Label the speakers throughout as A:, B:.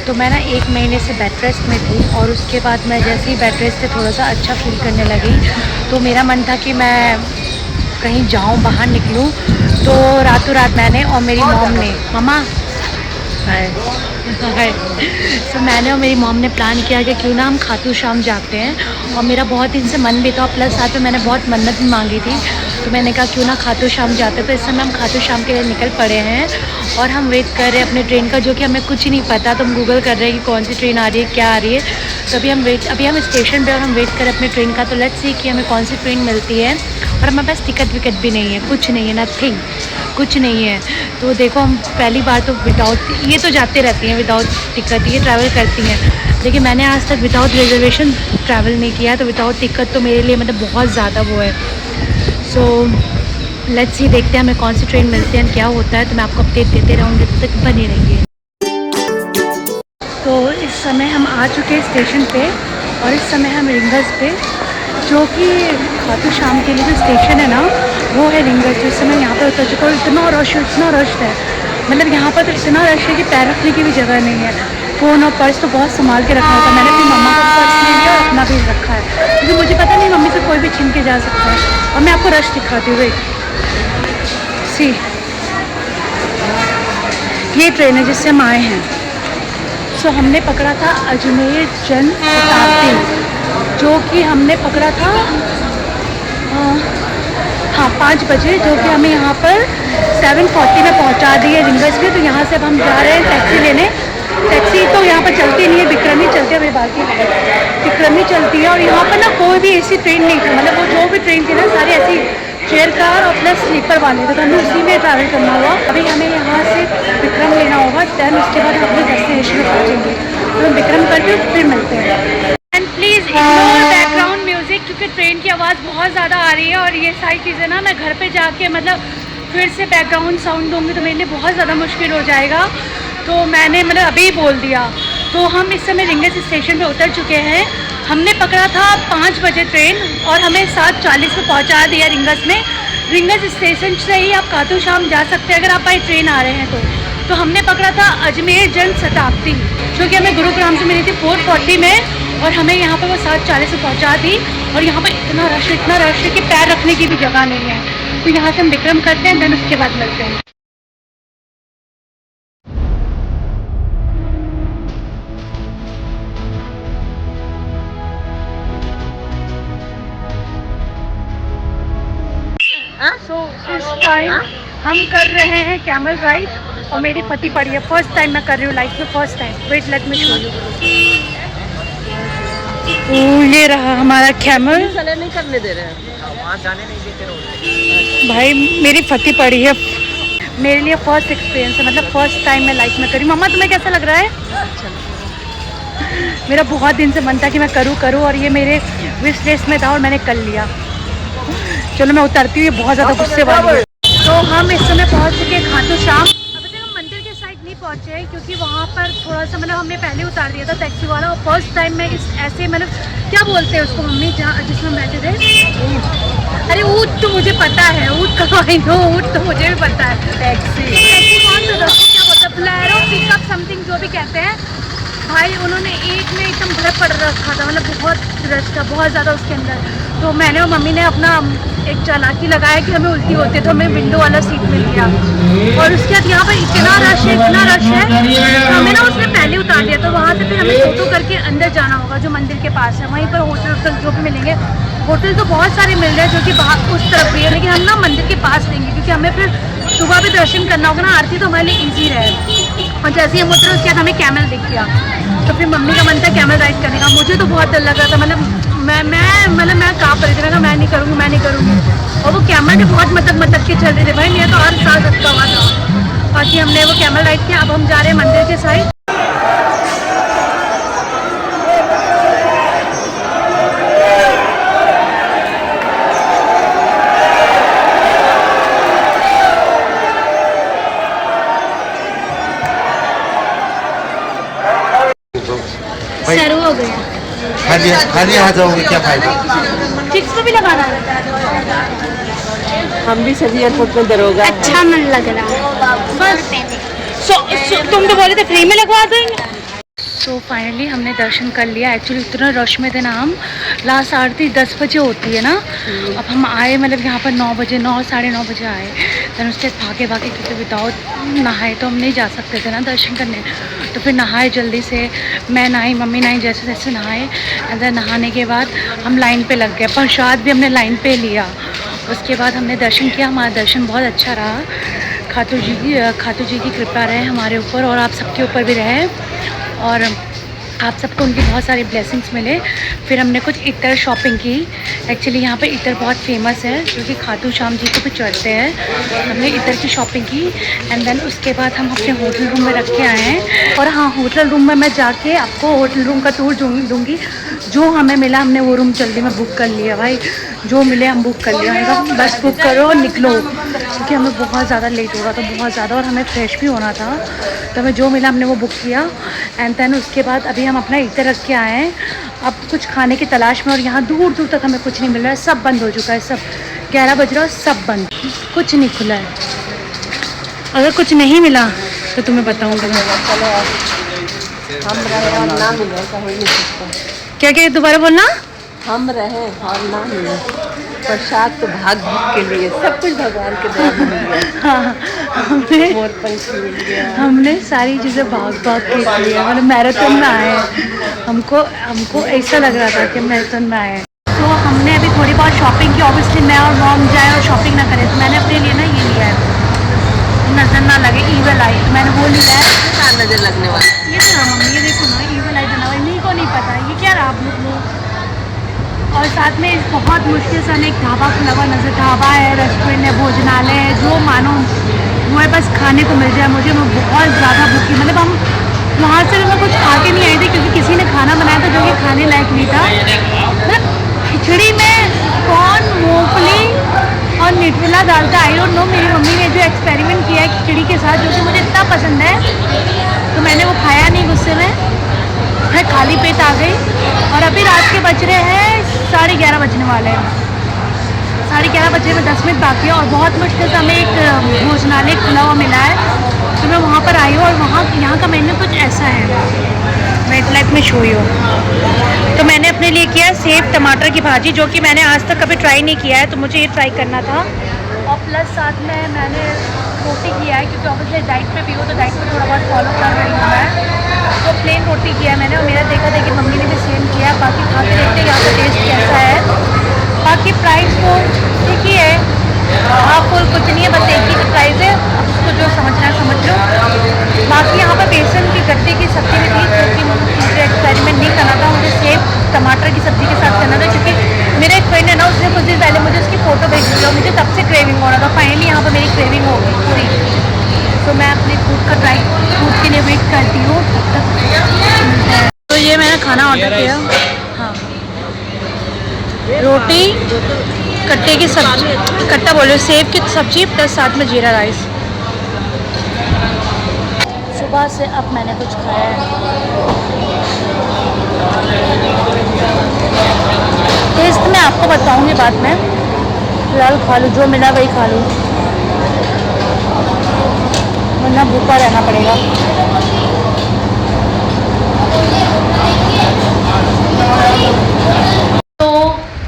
A: तो मैं ना 1 महीने से बेड रेस्ट में थी और उसके बाद मैं जैसे ही बेड रेस्ट से थोड़ा सा अच्छा फील करने लगी तो मेरा मन था कि मैं कहीं जाऊँ, बाहर निकलूँ। तो रातों रात मैंने और मेरी मॉम ने, मम्मा हाय तो मैंने और मेरी मॉम ने प्लान किया कि क्यों ना हम खाटू श्याम जाते हैं। और मेरा बहुत दिन से मन भी था, प्लस साथ में मैंने बहुत मन्नत भी मांगी थी। तो मैंने कहा क्यों ना खाटू श्याम जाते। तो इस समय हम खाटू श्याम के लिए निकल पड़े हैं और हम वेट कर रहे हैं अपने ट्रेन का, जो कि हमें कुछ नहीं पता। तो हम गूगल कर रहे हैं कि कौन सी ट्रेन आ रही है, क्या आ रही है। तो अभी हम स्टेशन पे और हम वेट कर रहे हैं अपने ट्रेन का। तो लेट्स सी कि हमें कौन सी ट्रेन मिलती है। और हमारे पास टिकट विकट भी नहीं है, कुछ नहीं है, नथिंग, कुछ नहीं है। तो देखो हम पहली बार तो विदाउट, ये तो जाते रहती हैं विदाउट टिकट, ये ट्रैवल करती हैं, लेकिन मैंने आज तक विदाउट रिजर्वेशन ट्रैवल नहीं किया है। तो विदाउट टिकट तो मेरे लिए मतलब बहुत ज़्यादा वो है। सो लेट्स सी, देखते हैं हमें कौन सी ट्रेन मिलती है, क्या होता है। तो मैं आपको अपडेट देते रहूँगी, तब तक बने रहिए। तो इस समय हम आ चुके हैं स्टेशन पे और इस समय हम रिंगस पे, जो कि खाटू श्याम के लिए जो स्टेशन है ना वो है रिंगस। जिस समय यहाँ पर उतर चुका हूँ, इतना रश है, मतलब यहाँ पर तो इतना रश है कि पैर रखने की भी जगह नहीं है। फ़ोन और पर्स तो बहुत संभाल के रखा था मैंने, अपनी मम्मा का पर्स ले लिया और अपना भी रखा है, क्योंकि मुझे पता नहीं मम्मी से कोई भी छीन के जा सकता है। और मैं आपको रश दिखाती हूँ, सी ये ट्रेन है जिससे हम आए हैं। सो हमने पकड़ा था अजमेर जन शताब्दी, जो कि हमने पकड़ा था हाँ 5 बजे, जो कि हमें यहाँ पर 7:40 में पहुँचा दी है रिंगस में। तो यहाँ से अब हम जा रहे हैं टैक्सी लेने। टैक्सी तो यहाँ पर चलती नहीं है, विक्रमी चलती है, मेरी बात की विक्रमी चलती है। और यहाँ पर ना कोई भी ऐसी ट्रेन नहीं थी, मतलब वो जो भी ट्रेन थी ना सारी ऐसी चेयर कार और प्लस स्लीपर वाले थे। तो हमें उसी में ट्रैवल करना हुआ। अभी हमें यहाँ से विक्रम लेना होगा, दैन उसके बाद हम अपने डेस्टिनेशन में पहुँचेंगे। तो हम विक्रम करके फिर मिलते हैं। And please ignore background music, क्योंकि ट्रेन की आवाज़ बहुत ज़्यादा आ रही है। और ये सारी चीज़ें ना मैं घर पे जाके मतलब फिर से बैकग्राउंड साउंड दूँगी तो मेरे लिए बहुत ज़्यादा मुश्किल हो जाएगा। तो मैंने मतलब अभी बोल दिया। तो हम इस समय रिंगस स्टेशन पे उतर चुके हैं। हमने पकड़ा था 5 बजे ट्रेन और हमें 7:40 में पहुंचा दिया रिंगस में। रिंगस स्टेशन से ही आप खाटू श्याम जा सकते हैं अगर आप बाई ट्रेन आ रहे हैं तो हमने पकड़ा था अजमेर जन शताब्दी, जो कि हमें गुरुग्राम से मिली थी 4:40 में और हमें यहाँ पर वो 7:40 में पहुँचा दी। और यहाँ पर इतना रश है कि पैर रखने की भी जगह नहीं है। तो यहाँ से हम विक्रम करते हैं, देन उसके बाद मिलते हैं। सो इस टाइम हम कर रहे हैं कैमल राइड और मेरी पति पड़ी है। फर्स्ट टाइम मैं कर रही हूँ लाइफ में, first time. Wait let me show you. ये रहा हमारा कैमल।
B: नहीं करने दे रहे हैं, वहाँ जाने नहीं देते
A: भाई मेरी पति पड़ी है। मेरे लिए फर्स्ट एक्सपीरियंस है, मतलब फर्स्ट टाइम मैं लाइफ में करी। मम्मा तुम्हें कैसा लग रहा है?
B: अच्छा।
A: मेरा बहुत दिन से मन था कि मैं करूँ और ये मेरे विश लिस्ट में था और मैंने कर लिया। चलो मैं उतरती हूँ, बहुत ज़्यादा गुस्से वाली है। तो हम इस समय पहुँच चुके हैं खाटू श्याम। अभी तक हम मंदिर के साइड नहीं पहुँचे हैं, क्योंकि वहाँ पर थोड़ा सा मतलब हमने पहले उतार दिया था टैक्सी वाला। और फर्स्ट टाइम मैं इस ऐसे मतलब क्या बोलते हैं उसको मम्मी, जहाँ जिसमें बैठे थे। अरे ऊँट तो मुझे पता है, ऊँट का आई नो, ऊँट तो मुझे भी पता है। टैक्सी कौन सा दोस्तों क्या बोलते हैं, बोलेरो पिकअप समथिंग जो भी कहते हैं। भाई उन्होंने एक में एकदम भर पड़ रखा था, मतलब बहुत रश था, बहुत ज़्यादा उसके अंदर। तो मैंने और मम्मी ने अपना एक चालाकी लगाया कि हमें उल्टी होती है तो हमें विंडो वाला सीट मिल गया। और उसके बाद यहाँ पर इतना रश है तो हमें ना उसने पहले उतार दिया। तो वहाँ से फिर हमें फोटो करके अंदर जाना होगा, जो मंदिर के पास है। वहीं पर होटल जो भी मिलेंगे, होटल तो बहुत सारे मिल रहे हैं जो कि बाहर उस तरफ भी है, लेकिन हम ना मंदिर के पास लेंगे, क्योंकि हमें फिर सुबह भी दर्शन करना होगा ना, आरती तो हमारे लिए ईजी रहे। और जैसे ही हम उतरे उसके बाद हमें कैमल दिख गया। तो फिर मम्मी का मन था कैमल राइड करने का। मुझे तो बहुत डर लग रहा था, मतलब मैं काँप रही थी, मैं नहीं करूँगी। और वो कैमल भी बहुत मटक के चल रहे थे भाई, मेरा तो हर साल रखा हुआ था। बाकी हमने वो कैमल राइड किया। अब हम जा रहे हैं मंदिर के साइड। शुरू हो गया।
B: खाली आ जाओगे, क्या फायदा?
A: फिक्स को भी लगाना है।
B: हम भी सभी एयरपोर्ट में दरोगा।
A: अच्छा मन लग रहा है बस। तुम तो बोले थे फ्री में लगवा देंगे। तो फाइनली हमने दर्शन कर लिया। एक्चुअली इतना रश में थे ना हम, लास्ट आरती 10 बजे होती है ना। अब हम आए मतलब यहाँ पर 9 बजे, 9 साढ़े 9 बजे आए। देन उसके भागे भागे क्योंकि विदाउट नहाए तो हम नहीं जा सकते थे ना दर्शन करने। तो फिर नहाए जल्दी से, मैं नहाई, मम्मी नहाई, जैसे जैसे नहाए। एंड देन नहाने के बाद हम लाइन पे लग गए। प्रसाद भी हमने लाइन पे लिया। उसके बाद हमने दर्शन किया। हमारा दर्शन बहुत अच्छा रहा। खाटू जी की कृपा रहे हमारे ऊपर और आप सबके ऊपर भी रहे, और आप सबको उनकी बहुत सारी ब्लेसिंग्स मिले। फिर हमने कुछ इतर शॉपिंग की। एक्चुअली यहाँ पे इतर बहुत फेमस है जो कि खाटू श्याम जी को भी चढ़ते हैं। हमने इतर की शॉपिंग की। एंड देन उसके बाद हम अपने होटल रूम में रख के आए हैं। और हाँ, होटल रूम में मैं जाके आपको होटल रूम का टूर दूँगी। जो हमें मिला हमने वो रूम जल्दी में बुक कर लिया भाई। जो मिले हम बुक कर लिया, बस बुक करो और निकलो, क्योंकि हमें बहुत ज़्यादा लेट हो रहा था, बहुत ज़्यादा, और हमें फ्रेश भी होना था। तो हमें जो मिला हमने वो बुक किया। एंड देन उसके बाद अभी हम अपना इतर रख के आए हैं अब कुछ खाने की तलाश में। और यहाँ दूर दूर तक हमें कुछ नहीं मिल रहा है, सब बंद हो चुका है। सब 11 बज रहा है, सब बंद, कुछ नहीं खुला है। अगर कुछ नहीं मिला तो तुम्हें बताऊँगी मैं। क्या क्या दोबारा बोलना?
C: हम रहे और ना मिले, प्रसाद तो भाग के लिए, सब कुछ भगवान के दया में मिल गया।
A: हाँ, हमने
C: मोर पंछी मिल गया।
A: हमने सारी चीज़ें भाग के लिए, मतलब मैराथन में आए हैं। हमको ऐसा लग रहा था कि मैराथन में आए हैं। तो हमने अभी थोड़ी बहुत शॉपिंग की। ऑब्वियसली मैं और मॉम जाए और शॉपिंग ना करें, तो मैंने अपने लिए ना ये लिया है, नज़र ना लगे ईवल आई, तो मैंने वो लिया है।
C: क्या नजर लगने वाला?
A: ये ना मम्मी, ये देखो ना, ईवल आई बना हुआ है। नहीं को नहीं पता ये क्या रहा आप लोग। और साथ में बहुत मुश्किल से हमें एक ढाबा खुला हुआ नजर, ढाबा है, रेस्टोरेंट है, भोजनालय है, जो मानो वो है, बस खाने को मिल जाए मुझे। मैं बहुत ज़्यादा भूखी, मतलब हम वहाँ से मैं कुछ खा के नहीं आई थी क्योंकि किसी ने खाना बनाया था जो कि खाने लायक नहीं था। मतलब खिचड़ी में कौन मूंगफली और न्यूट्रेला डालता, आई डोंट नो। मेरी मम्मी ने जो एक्सपेरिमेंट किया है खिचड़ी के साथ, जो कि मुझे इतना पसंद है, तो मैंने वो खाया नहीं गुस्से में, मैं खाली पेट आ गई। और अभी रात के बज रहे हैं 11:30 बजने वाले हैं। 11:30 बजे में 10 मिनट बाकी है और बहुत मुश्किल से हमें एक भोजनालय खुला हुआ मिला है। तो मैं वहाँ पर आई हूँ और यहाँ का मेन्यू कुछ ऐसा है, मैं लाइक में शो यू। तो मैंने अपने लिए किया सेव टमाटर की भाजी, जो कि मैंने आज तक कभी ट्राई नहीं किया है, तो मुझे ये ट्राई करना था। और प्लस साथ में मैंने रोटी किया है, क्योंकि ऑब्वियसली डाइट पे भी हो, तो डाइट पे थोड़ा बहुत फॉलो कर रही हूँ मैं। तो प्लेन रोटी किया है मैंने, और मेरा देखा देखी मम्मी ने भी सेम किया। बाकी खा के देखते हैं यहाँ का टेस्ट कैसा है। बाकी प्राइस तो ठीक ही है, हाफ फुल कुछ नहीं है, बस एक ही का प्राइस है। अब उसको जो समझना है समझ लो। बाकी यहाँ पर बेसन की गट्टे की सब्ज़ी भी थी, क्योंकि मुझे एक्सपेरिमेंट नहीं करना था, मुझे सेव टमाटर की सब्ज़ी के साथ करना था। क्योंकि मेरा एक फ्रेंड है ना, उसने कुछ दिन पहले मुझे उसकी फ़ोटो भेजी थी और मुझे तब से क्रेविंग हो रहा था। फाइनली यहाँ पर मेरी क्रेविंग हो गई पूरी। तो मैं अपने फूड के लिए वेट करती हूँ तब तक। तो ये मैंने खाना ऑर्डर किया। हाँ, रोटी, कट्टे की सब्जी, कट्टा बोल रहे, सेव की सब्जी प्लस साथ में जीरा राइस। सुबह से अब मैंने कुछ खाया है। टेस्ट मैं आपको बताऊंगी बाद में, फिलहाल खा लूँ, जो मिला वही खा लूँ, वरना भूखा रहना पड़ेगा। तो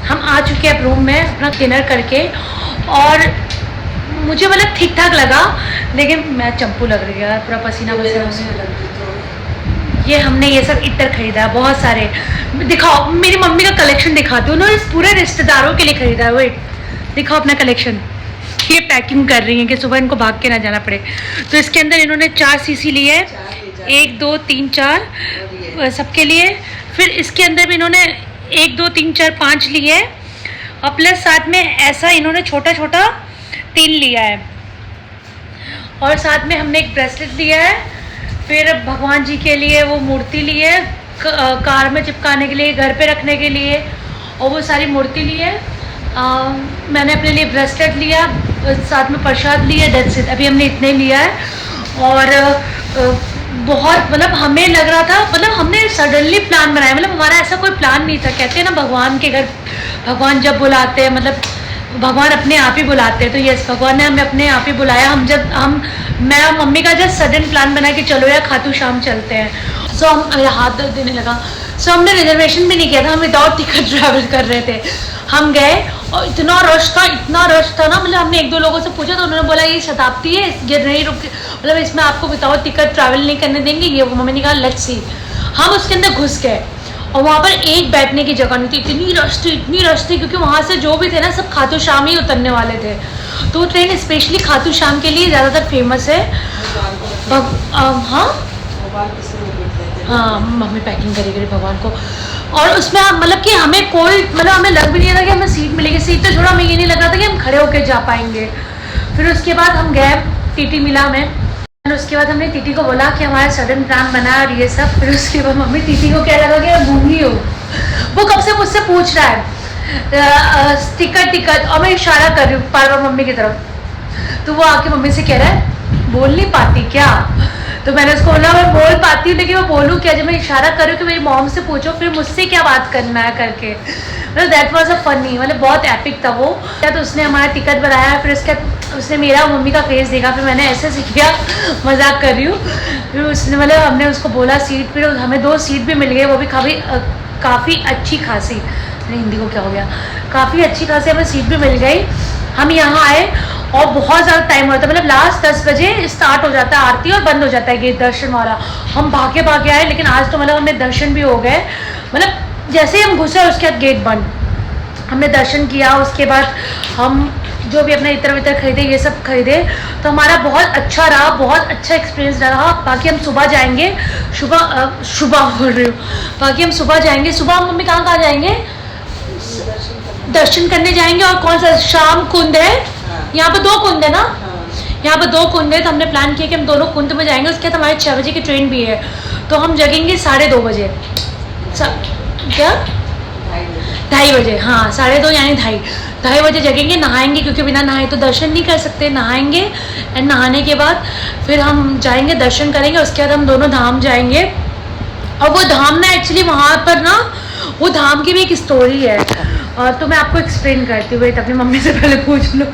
A: हम आ चुके हैं अब रूम में अपना डिनर करके, और मुझे मतलब ठीक ठाक लगा, लेकिन मैं चंपू लग रही है, पूरा पसीना पसीना। ये हमने ये सब इतर खरीदा है, बहुत सारे। दिखाओ, मेरी मम्मी का कलेक्शन दिखाती हूँ ना, इस पूरे रिश्तेदारों के लिए खरीदा है। वेट, दिखाओ अपना कलेक्शन। ये पैकिंग कर रही हैं कि सुबह इनको भाग के ना जाना पड़े। तो इसके अंदर इन्होंने 4 सीसी लिए है, 1 2 3 4 सबके लिए। फिर इसके अंदर भी इन्होंने 1 2 3 4 5 लिए है, और प्लस साथ में ऐसा इन्होंने छोटा छोटा 3 लिया है। और साथ में हमने एक ब्रेसलेट लिया है। फिर भगवान जी के लिए वो मूर्ति ली है, कार में चिपकाने के लिए, घर पे रखने के लिए, और वो सारी मूर्ति ली है। मैंने अपने लिए ब्रेसलेट लिया, साथ में प्रसाद लिया, डेट्स इट। अभी हमने इतने लिया है। और बहुत मतलब हमें लग रहा था, मतलब हमने सडनली प्लान बनाया, मतलब हमारा ऐसा कोई प्लान नहीं था। कहते हैं ना भगवान के घर भगवान जब बुलाते हैं, मतलब भगवान अपने आप ही बुलाते हैं। तो यस, भगवान ने हमें अपने आप ही बुलाया। मैं और मम्मी का जस्ट सडन प्लान बना कि चलो यार खाटू श्याम चलते हैं। सो हम मेरा हाथ दर्द देने लगा। सो हमने रिजर्वेशन भी नहीं किया था, हम विदाउट टिकट ट्रैवल कर रहे थे। हम गए और इतना रश था ना, मतलब हमने 1-2 लोगों से पूछा तो उन्होंने बोला ये शताब्दी है, ये नहीं रुक, मतलब इसमें आपको विदाउट टिकट ट्रैवल नहीं करने देंगे। ये वो मम्मी ने कहा लेट्स सी। हम उसके अंदर घुस गए और वहाँ पर एक बैठने की जगह नहीं थी, इतनी रश थी क्योंकि वहाँ से जो भी थे ना सब खाटू श्याम ही उतरने वाले थे। तो ट्रेन स्पेशली खाटू श्याम के लिए ज़्यादातर फेमस है। हाँ मम्मी पैकिंग करी भगवान को। और उसमें मतलब कि हमें कोई मतलब हमें लग भी नहीं रहा कि हमें सीट मिलेगी। सीट तो छोड़ा, हमें ये नहीं लग रहा था कि हम खड़े होकर जा पाएंगे। फिर उसके बाद हम गए, टीटी मिला हमें। उसके बाद हमने टीटी को बोला कि हमारा सडन प्लान बना और ये सब। फिर उसके बाद मम्मी टीटी को क्या लगा कि मैं गूंगी हूँ, वो कब से मुझसे पूछ रहा है टिकट, और मैं इशारा कर रही हूँ बार बार मम्मी की तरफ। तो वो आके मम्मी से कह रहा है बोल नहीं पाती क्या? तो मैंने उसको बोला मैं बोल पाती हूँ लेकिन मैं बोलूँ क्या जब मैं इशारा करूँ कि मेरी मॉम से पूछो फिर मुझसे क्या बात करना है करके। मतलब दैट वाज अ फनी, मतलब बहुत एपिक था वो। तो उसने हमारा टिकट बनाया, फिर उसने मेरा मम्मी का फेस देखा, फिर मैंने ऐसे सीख किया, मजाक कर रही हूँ। फिर उसने मतलब हमने उसको बोला सीट, फिर हमें 2 सीट भी मिल गई, वो भी काफ़ी अच्छी खासी, हिंदी को क्या हो गया, काफ़ी अच्छी खासी हमें सीट भी मिल गई। हम यहाँ आए और बहुत ज़्यादा टाइम हो रहा था, मतलब लास्ट 10 बजे स्टार्ट हो जाता है आरती और बंद हो जाता है गेट दर्शन वाला। हम भागे आए, लेकिन आज तो मतलब हमें दर्शन भी हो गए। मतलब जैसे ही हम घुसे उसके बाद गेट बंद, हमने दर्शन किया। उसके बाद हम जो भी अपने इतर वितर खरीदे ये सब खरीदे, तो हमारा बहुत अच्छा रहा, बहुत अच्छा एक्सपीरियंस रहा। बाकी हम सुबह जाएंगे, सुबह बोल रही हूँ, बाकी हम सुबह जाएंगे। सुबह हम मम्मी कहाँ जाएंगे? दर्शन करने जाएंगे। और कौन सा श्याम कुंड है, यहाँ पे 2 कुंड है ना, यहाँ पे 2 कुंड है। तो हमने प्लान किया कि हम दोनों कुंड में जाएंगे। उसके बाद हमारे 6 बजे की ट्रेन भी है, तो हम जगेंगे 2:30 बजे। क्या 2:30 बजे? हाँ 2:30 यानी 2:30 बजे जगेंगे, नहाएंगे क्योंकि बिना नहाए तो दर्शन नहीं कर सकते। नहाएंगे एंड नहाने के बाद फिर हम जाएंगे दर्शन करेंगे। उसके बाद हम दोनों धाम जाएंगे। और वो धाम ना एक्चुअली वहाँ पर ना वो धाम की भी एक स्टोरी है, और तो मैं आपको एक्सप्लेन करती हूँ। अपनी मम्मी से पहले पूछ लो।